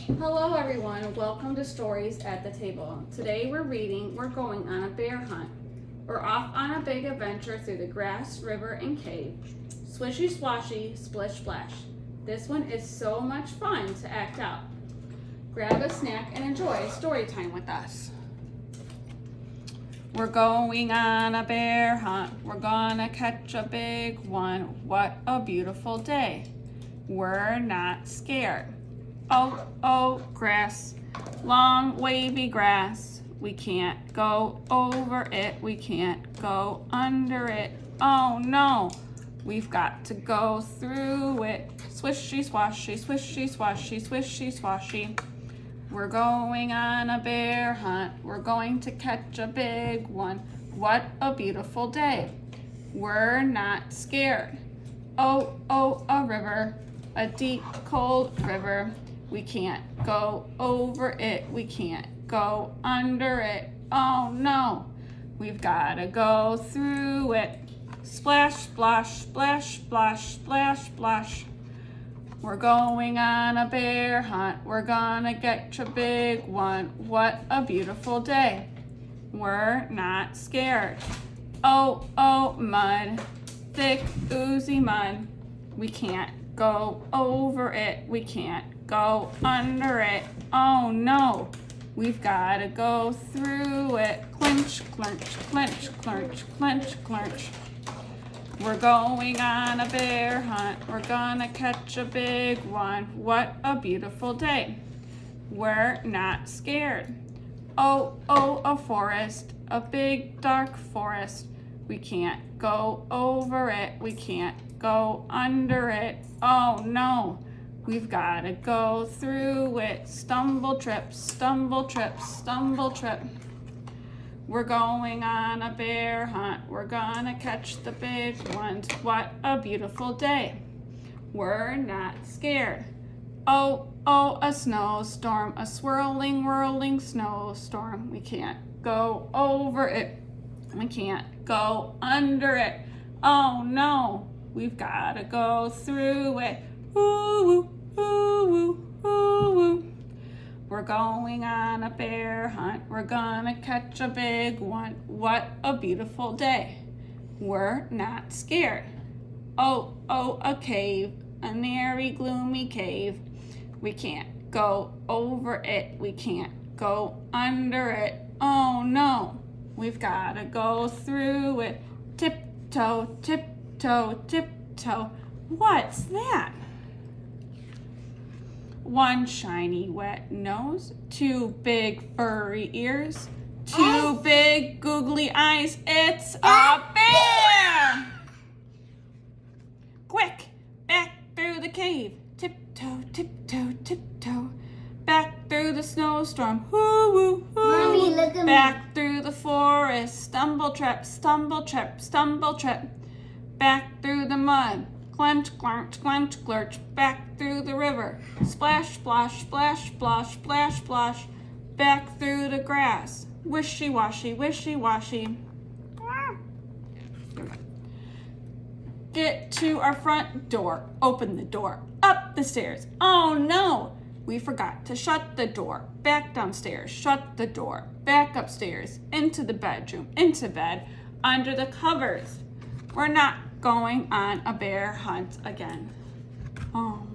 Hello everyone, welcome to Stories at the Table. Today we're going on a bear hunt. We're off on a big adventure through the grass, river, and cave. Swishy, swashy, splish, splash. This one is so much fun to act out. Grab a snack and enjoy story time with us. We're going on a bear hunt. We're gonna catch a big one. What a beautiful day. We're not scared. Oh, oh, grass, long wavy grass. We can't go over it. We can't go under it. Oh no, we've got to go through it. Swishy, swashy, swishy, swashy, swishy, swashy. We're going on a bear hunt. We're going to catch a big one. What a beautiful day. We're not scared. Oh, oh, a river, a deep, cold river. We can't go over it. We can't go under it. Oh no, we've got to go through it. Splash, splash, splash, splash, splash, splash. We're going on a bear hunt. We're gonna catch a big one. What a beautiful day. We're not scared. Oh, oh, mud, thick, oozy mud. We can't go over it. We can't go under it. Oh no, we've got to go through it. Clinch, clench, clench, clench, clench, clench. We're going on a bear hunt. We're gonna catch a big one. What a beautiful day. We're not scared. Oh, oh, a forest, a big dark forest. We can't go over it. We can't go under it. Oh no, we've got to go through it. Stumble, trip, stumble, trip, stumble, trip. We're going on a bear hunt. We're gonna catch the big ones. What a beautiful day. We're not scared. Oh, oh, a snowstorm, a swirling, whirling snowstorm. We can't go over it. We can't go under it. Oh no, we've got to go through it. Ooh, ooh, ooh, ooh, ooh. We're going on a bear hunt. We're gonna catch a big one. What a beautiful day. We're not scared. Oh, oh, a cave, a nary gloomy cave. We can't go over it. We can't go under it. Oh no, we've gotta go through it. Tiptoe, tiptoe, tiptoe. What's that? One shiny wet nose, two big furry ears, two big googly eyes. It's a bear! Quick, back through the cave. Tiptoe, tiptoe, tiptoe. Back through the snowstorm. Hoo, woo, hoo. Mommy, look at me. Back through the forest. Stumble, trip, stumble, trip, stumble, trip. Back through the mud. Clench, clench, clench, clurch, back through the river. Splash, splash, splash, splash, splash, splash, back through the grass. Wishy washy, wishy washy. Get to our front door. Open the door. Up the stairs. Oh no, we forgot to shut the door. Back downstairs. Shut the door. Back upstairs. Into the bedroom. Into bed. Under the covers. We're not going on a bear hunt again. Oh.